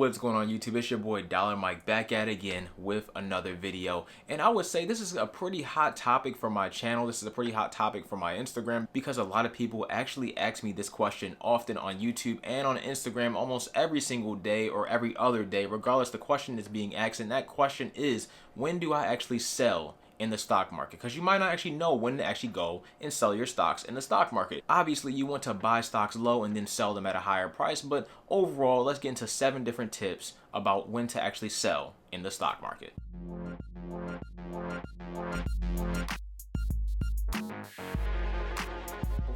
What's going on YouTube? It's your boy Dollar Mike back at it again with another video. And I would say this is a pretty hot topic for my channel. This is a pretty hot topic for my Instagram because a lot of people actually ask me this question often on YouTube and on Instagram almost every single day or every other day. Regardless, the question is being asked, and that question is, when do I actually sell in the stock market? Because you might not actually know when to actually go and sell your stocks in the stock market. Obviously, you want to buy stocks low and then sell them at a higher price, but overall, let's get into 7 different tips about when to actually sell in the stock market.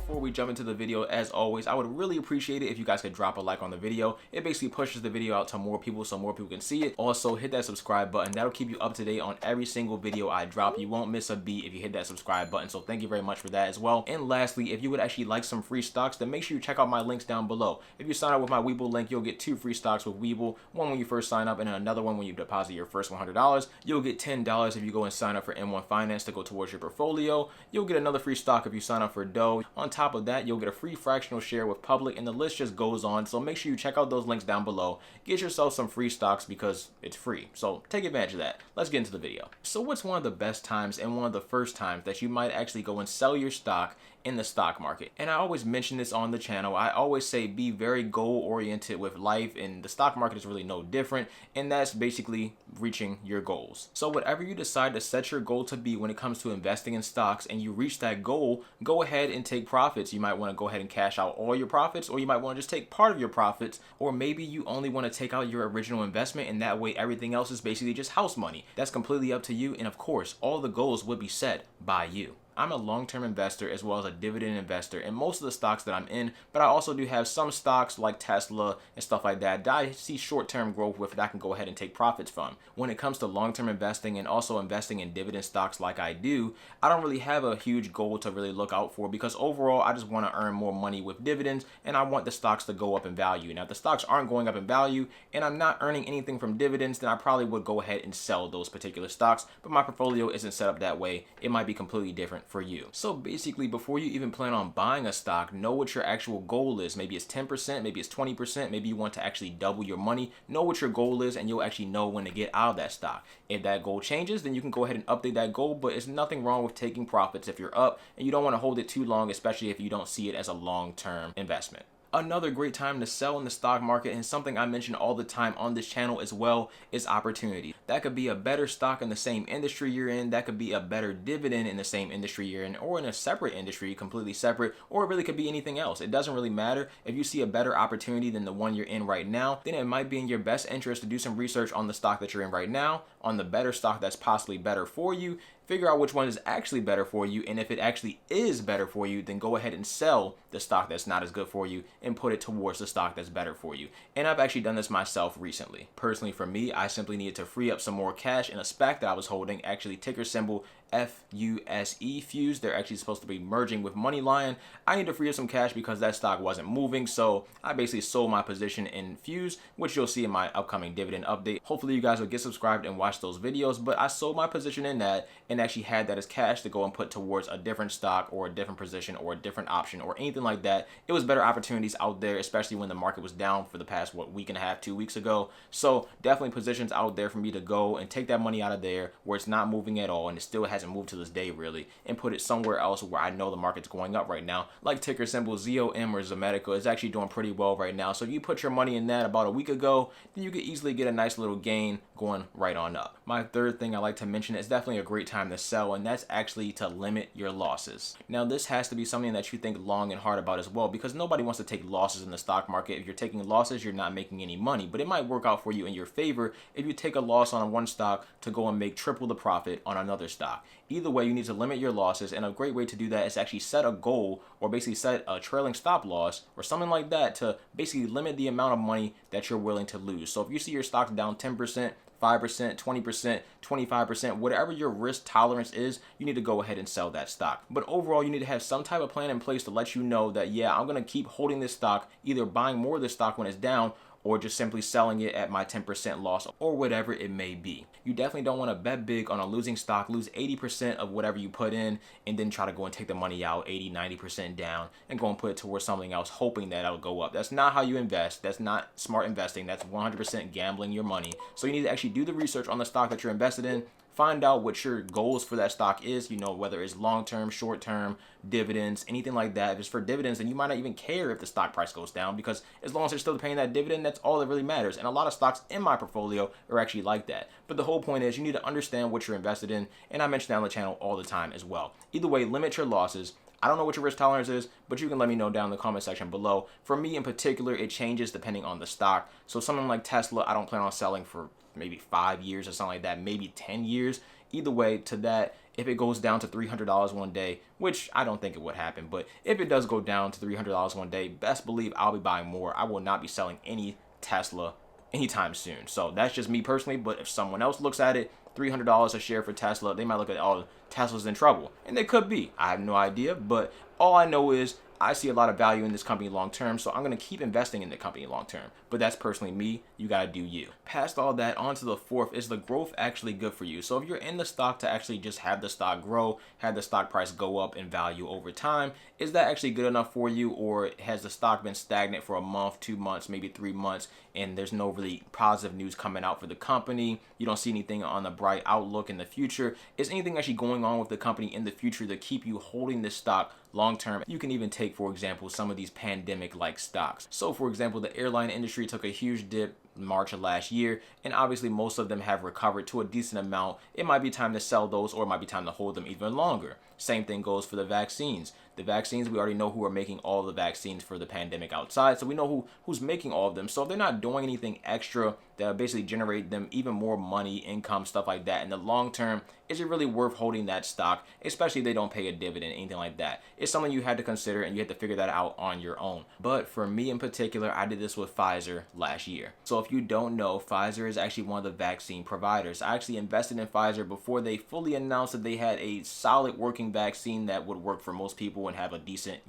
Before we jump into the video, as always, I would really appreciate it if you guys could drop a like on the video. It basically pushes the video out to more people so more people can see it. Also, hit that subscribe button. That'll keep you up to date on every single video I drop. You won't miss a beat if you hit that subscribe button, so thank you very much for that as well. And lastly, if you would actually like some free stocks, then make sure you check out my links down below. If you sign up with my Webull link, you'll get 2 free stocks with Webull. One when you first sign up and another one when you deposit your first $100. You'll get $10 if you go and sign up for M1 Finance to go towards your portfolio. You'll get another free stock if you sign up for Doe. On top of that, you'll get a free fractional share with Public, and the list just goes on. So make sure you check out those links down below. Get yourself some free stocks because it's free. So take advantage of that. Let's get into the video. So what's one of the best times and one of the first times that you might actually go and sell your stock in the stock market? And I always mention this on the channel. I always say be very goal oriented with life, and the stock market is really no different, and that's basically reaching your goals. So whatever you decide to set your goal to be when it comes to investing in stocks and you reach that goal, go ahead and take profits. You might want to go ahead and cash out all your profits, or you might want to just take part of your profits, or maybe you only want to take out your original investment, and that way everything else is basically just house money. That's completely up to you, and of course all the goals would be set by you. I'm a long-term investor as well as a dividend investor in most of the stocks that I'm in, but I also do have some stocks like Tesla and stuff like that I see short-term growth with that I can go ahead and take profits from. When it comes to long-term investing and also investing in dividend stocks like I do, I don't really have a huge goal to really look out for because overall I just want to earn more money with dividends, and I want the stocks to go up in value. Now, if the stocks aren't going up in value and I'm not earning anything from dividends, then I probably would go ahead and sell those particular stocks, but my portfolio isn't set up that way. It might be completely different for you. So basically, before you even plan on buying a stock, know what your actual goal is. Maybe it's 10%, maybe it's 20%, maybe you want to actually double your money. Know what your goal is, and you'll actually know when to get out of that stock. If that goal changes, then you can go ahead and update that goal, but it's nothing wrong with taking profits if you're up, and you don't want to hold it too long, especially if you don't see it as a long-term investment. Another great time to sell in the stock market, and something I mention all the time on this channel as well, is opportunity. That could be a better stock in the same industry you're in, that could be a better dividend in the same industry you're in, or in a separate industry, completely separate, or it really could be anything else. It doesn't really matter. If you see a better opportunity than the one you're in right now, then it might be in your best interest to do some research on the stock that you're in right now, on the better stock that's possibly better for you. Figure out which one is actually better for you, and if it actually is better for you, then go ahead and sell the stock that's not as good for you and put it towards the stock that's better for you. And I've actually done this myself recently. Personally, for me, I simply needed to free up some more cash in a SPAC that I was holding, actually ticker symbol FUSE, Fuse. They're actually supposed to be merging with MoneyLion. I need to free up some cash because that stock wasn't moving, so I basically sold my position in Fuse, which you'll see in my upcoming dividend update. Hopefully you guys will get subscribed and watch those videos, but I sold my position in that and actually had that as cash to go and put towards a different stock or a different position or a different option or anything like that. It was better opportunities out there, especially when the market was down for the past, week and a half, 2 weeks ago. So definitely positions out there for me to go and take that money out of there where it's not moving at all, and it still hasn't moved to this day really, and put it somewhere else where I know the market's going up right now, like ticker symbol ZOM or Zomedica is actually doing pretty well right now. So if you put your money in that about a week ago, then you could easily get a nice little gain going right on up. My third thing I like to mention is definitely a great time to sell, and that's actually to limit your losses. Now, this has to be something that you think long and hard about as well, because nobody wants to take losses in the stock market. If you're taking losses, you're not making any money, but it might work out for you in your favor if you take a loss on one stock to go and make triple the profit on another stock. Either way, you need to limit your losses, and a great way to do that is actually set a goal, or basically set a trailing stop loss or something like that to basically limit the amount of money that you're willing to lose. So if you see your stock down 10%, 5%, 20%, 25%, whatever your risk tolerance is, you need to go ahead and sell that stock. But overall, you need to have some type of plan in place to let you know that, yeah, I'm going to keep holding this stock, either buying more of this stock when it's down, or just simply selling it at my 10% loss or whatever it may be. You definitely don't want to bet big on a losing stock, lose 80% of whatever you put in, and then try to go and take the money out 80, 90% down and go and put it towards something else hoping that it'll go up. That's not how you invest. That's not smart investing. That's 100% gambling your money. So you need to actually do the research on the stock that you're invested in. Find out what your goals for that stock is, whether it's long-term, short-term, dividends, anything like that. If it's for dividends, then you might not even care if the stock price goes down, because as long as they're still paying that dividend, that's all that really matters. And a lot of stocks in my portfolio are actually like that. But the whole point is you need to understand what you're invested in, and I mention that on the channel all the time as well. Either way, limit your losses. I don't know what your risk tolerance is, but you can let me know down in the comment section below. For me in particular, it changes depending on the stock. So something like Tesla, I don't plan on selling for maybe 5 years or something like that, maybe 10 years. Either way, to that, if it goes down to $300 one day, which I don't think it would happen, but if it does go down to $300 one day, best believe I'll be buying more. I will not be selling any Tesla anytime soon. So that's just me personally, but if someone else looks at it, $300 a share for Tesla, they might look at, oh, Tesla's in trouble. And they could be. I have no idea, but all I know is I see a lot of value in this company long term, so I'm going to keep investing in the company long term. But that's personally me. You got to do you. Past all that, on to the fourth. Is the growth actually good for you? So if you're in the stock to actually just have the stock grow, have the stock price go up in value over time, is that actually good enough for you? Or has the stock been stagnant for a month, 2 months, maybe 3 months, and there's no really positive news coming out for the company? You don't see anything on the bright outlook in the future. Is anything actually going on with the company in the future to keep you holding this stock long term? You can even take, for example, some of these pandemic like stocks. So for example, the airline industry took a huge dip March of last year, and obviously most of them have recovered to a decent amount. It might be time to sell those, or it might be time to hold them even longer. Same thing goes for the vaccines. The vaccines, we already know who are making all the vaccines for the pandemic outside, so we know who's making all of them. So if they're not doing anything extra that basically generate them even more money, income, stuff like that in the long term, is it really worth holding that stock, especially if they don't pay a dividend, anything like that? It's something you had to consider, and you had to figure that out on your own. But for me in particular, I did this with Pfizer last year. So if you don't know, Pfizer is actually one of the vaccine providers. I actually invested in Pfizer before they fully announced that they had a solid working vaccine that would work for most people and have a decent,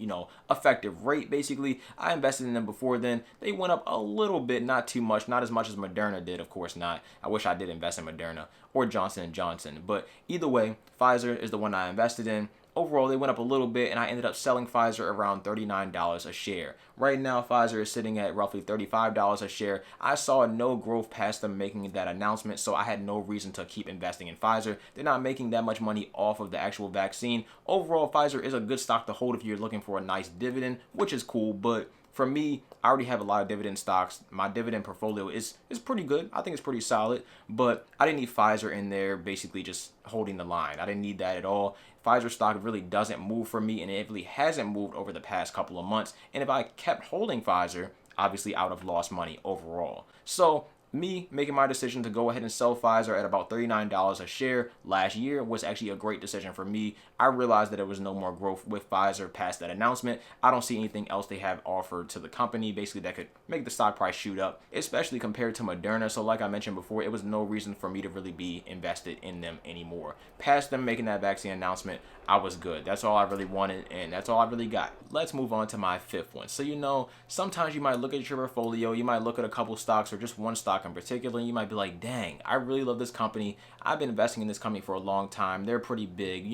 effective rate. Basically, I invested in them before then. They went up a little bit, not too much, not as much as Moderna did, of course not. I wish I did invest in Moderna or Johnson & Johnson, but either way, Pfizer is the one I invested in. Overall, they went up a little bit, and I ended up selling Pfizer around $39 a share. Right now, Pfizer is sitting at roughly $35 a share. I saw no growth past them making that announcement, so I had no reason to keep investing in Pfizer. They're not making that much money off of the actual vaccine. Overall, Pfizer is a good stock to hold if you're looking for a nice dividend, which is cool, but for me, I already have a lot of dividend stocks. My dividend portfolio is pretty good. I think it's pretty solid, but I didn't need Pfizer in there basically just holding the line. I didn't need that at all. Pfizer stock really doesn't move for me, and it really hasn't moved over the past couple of months. And if I kept holding Pfizer, obviously I would have lost money overall. So me making my decision to go ahead and sell Pfizer at about $39 a share last year was actually a great decision for me. I realized that there was no more growth with Pfizer past that announcement. I don't see anything else they have offered to the company basically that could make the stock price shoot up, especially compared to Moderna. So like I mentioned before, it was no reason for me to really be invested in them anymore. Past them making that vaccine announcement, I was good. That's all I really wanted, and that's all I really got. Let's move on to my fifth one. So sometimes you might look at your portfolio, you might look at a couple stocks or just one stock in particular, and you might be like, dang, I really love this company. I've been investing in this company for a long time. They're pretty big.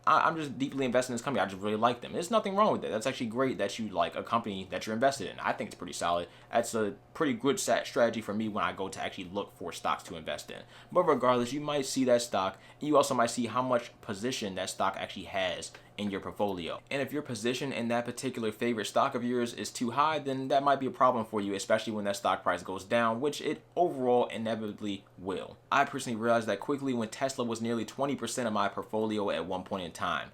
I'm just deeply invested in this company. I just really like them. There's nothing wrong with that. That's actually great that you like a company that you're invested in. I think it's pretty solid. That's a pretty good strategy for me when I go to actually look for stocks to invest in. But regardless, you might see that stock, and you also might see how much position that stock actually has in your portfolio. And if your position in that particular favorite stock of yours is too high, then that might be a problem for you, especially when that stock price goes down, which it overall inevitably will. I personally realized that quickly when Tesla was nearly 20% of my portfolio at one point in time.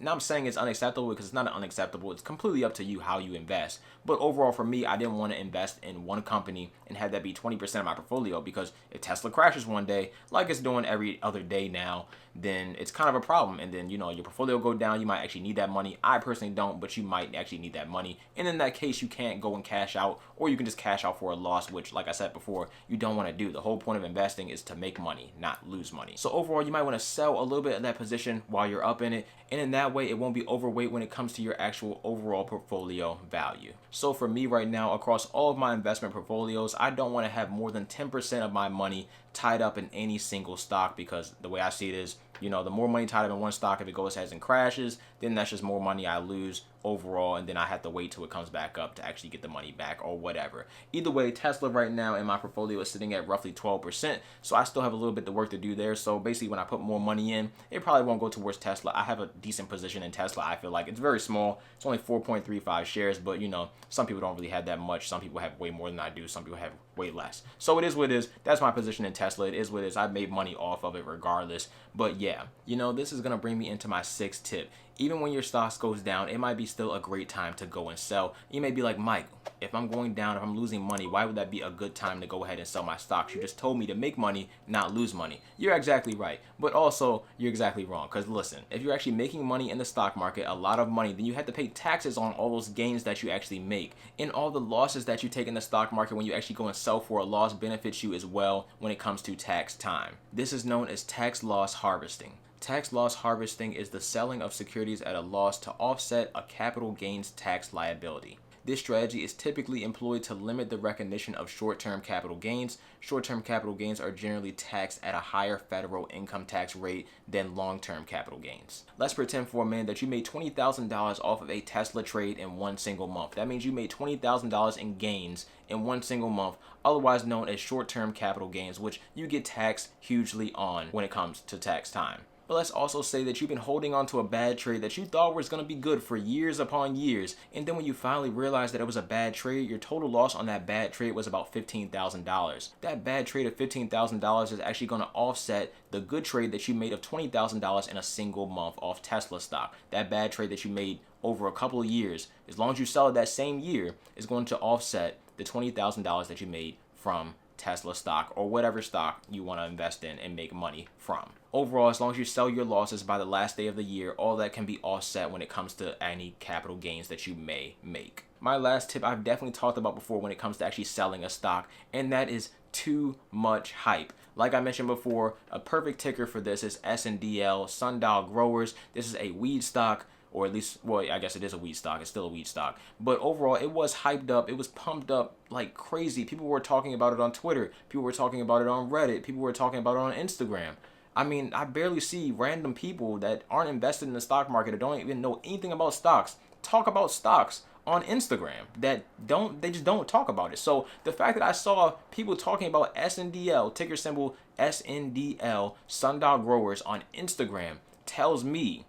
Now I'm saying it's unacceptable because it's not unacceptable. It's completely up to you how you invest. But overall for me, I didn't want to invest in one company and have that be 20% of my portfolio, because if Tesla crashes one day, like it's doing every other day now, then it's kind of a problem. And then, your portfolio go down. You might actually need that money. I personally don't, but you might actually need that money. And in that case, you can't go and cash out, or you can just cash out for a loss, which, like I said before, you don't want to do. The whole point of investing is to make money, not lose money. So overall, you might want to sell a little bit of that position while you're up in it. And in that way it won't be overweight when it comes to your actual overall portfolio value. So for me right now, across all of my investment portfolios, I don't want to have more than 10% of my money tied up in any single stock, because the way I see it is, you know, the more money tied up in one stock, if it goes ahead and crashes, then that's just more money I lose overall, and then I have to wait till it comes back up to actually get the money back or whatever. Either way, Tesla right now in my portfolio is sitting at roughly 12%, so I still have a little bit of work to do there. So basically when I put more money in, it probably won't go towards Tesla. I have a decent position in Tesla. I feel like it's very small. It's only 4.35 shares, but you know, some people don't really have that much. Some people have way more than I do. Some people have way less. So it is what it is. That's my position in Tesla. It is what it is. I've made money off of it regardless. But yeah, you know, this is going to bring me into my sixth tip. Even when your stocks goes down, it might be still a great time to go and sell. You may be like, Mike, if I'm going down, if I'm losing money, why would that be a good time to go ahead and sell my stocks? You just told me to make money, not lose money. You're exactly right. But also, you're exactly wrong. Because listen, if you're actually making money in the stock market, a lot of money, then you have to pay taxes on all those gains that you actually make. And all the losses that you take in the stock market when you actually go and sell for a loss benefits you as well when it comes to tax time. This is known as tax loss harvesting. Tax loss harvesting is the selling of securities at a loss to offset a capital gains tax liability. This strategy is typically employed to limit the recognition of short-term capital gains. Short-term capital gains are generally taxed at a higher federal income tax rate than long-term capital gains. Let's pretend for a minute that you made $20,000 off of a Tesla trade in one single month. That means you made $20,000 in gains in one single month, otherwise known as short-term capital gains, which you get taxed hugely on when it comes to tax time. But let's also say that you've been holding on to a bad trade that you thought was going to be good for years upon years, and then when you finally realized that it was a bad trade, your total loss on that bad trade was about $15,000. That bad trade of $15,000 is actually going to offset the good trade that you made of $20,000 in a single month off Tesla stock. That bad trade that you made over a couple of years, as long as you sell it that same year, is going to offset the $20,000 that you made from Tesla stock or whatever stock you want to invest in and make money from. Overall, as long as you sell your losses by the last day of the year, all that can be offset when it comes to any capital gains that you may make. My last tip I've definitely talked about before when it comes to actually selling a stock, and that is too much hype. Like I mentioned before, a perfect ticker for this is SNDL, Sundial Growers. This is a weed stock, or at least, well, I guess it is a wheat stock. It's still a wheat stock. But overall, it was hyped up. It was pumped up like crazy. People were talking about it on Twitter. People were talking about it on Reddit. People were talking about it on Instagram. I mean, I barely see random people that aren't invested in the stock market or don't even know anything about stocks talk about stocks on Instagram. They just don't talk about it. So the fact that I saw people talking about SNDL, ticker symbol SNDL, Sundial Growers on Instagram tells me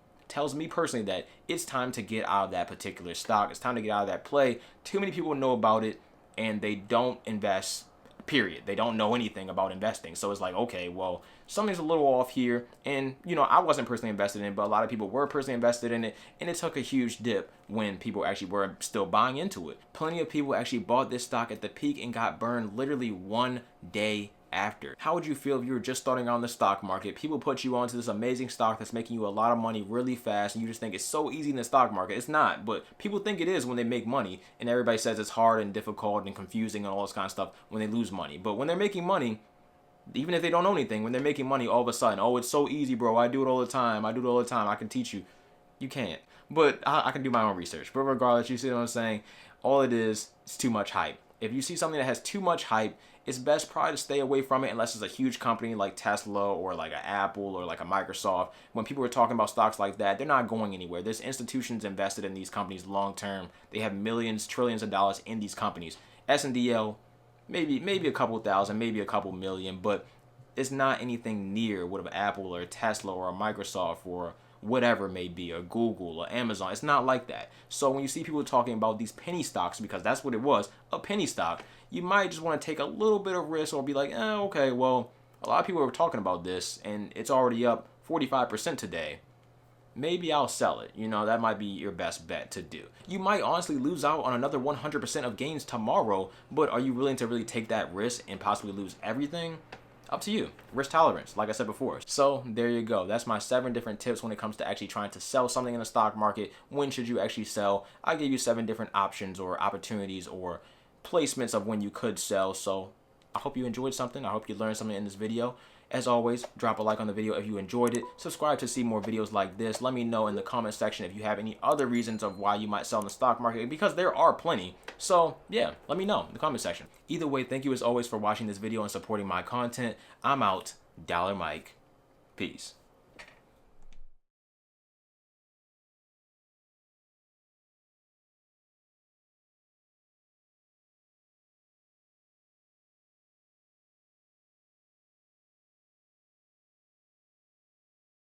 personally that it's time to get out of that particular stock. It's time to get out of that play. Too many people know about it and they don't invest, period. They don't know anything about investing. So it's like, okay, well, something's a little off here. And, you know, I wasn't personally invested in it, but a lot of people were personally invested in it. And it took a huge dip when people actually were still buying into it. Plenty of people actually bought this stock at the peak and got burned literally one day after. How would you feel if you were just starting on the stock market? People put you onto this amazing stock that's making you a lot of money really fast, and you just think it's so easy in the stock market. It's not, but people think it is when they make money, and everybody says it's hard and difficult and confusing and all this kind of stuff when they lose money. But when they're making money, even if they don't know anything, when they're making money, all of a sudden, oh, it's so easy, bro. I do it all the time. I can teach you. You can't. But I can do my own research. But regardless, you see what I'm saying? All it is too much hype. If you see something that has too much hype, it's best probably to stay away from it unless it's a huge company like Tesla or like an Apple or like a Microsoft. When people are talking about stocks like that, they're not going anywhere. There's institutions invested in these companies long term. They have millions, trillions of dollars in these companies. SNDL, maybe a couple thousand, maybe a couple million, but it's not anything near what an Apple or a Tesla or a Microsoft or whatever it may be, or Google or Amazon. It's not like that. So when you see people talking about these penny stocks, because that's what it was, a penny stock, you might just want to take a little bit of risk or be like, okay, well, a lot of people are talking about this and it's already up 45% today. Maybe I'll sell it. You know, that might be your best bet to do. You might honestly lose out on another 100% of gains tomorrow, but are you willing to really take that risk and possibly lose everything? Up to you. Risk tolerance, like I said before. So there you go. That's my 7 different tips when it comes to actually trying to sell something in the stock market. When should you actually sell? I gave you 7 different options or opportunities or placements of when you could sell. So I hope you enjoyed something. I hope you learned something in this video. As always, drop a like on the video if you enjoyed it. Subscribe to see more videos like this. Let me know in the comment section if you have any other reasons of why you might sell in the stock market, because there are plenty. So yeah, let me know in the comment section. Either way, thank you as always for watching this video and supporting my content. I'm out. Dollar Mike. Peace.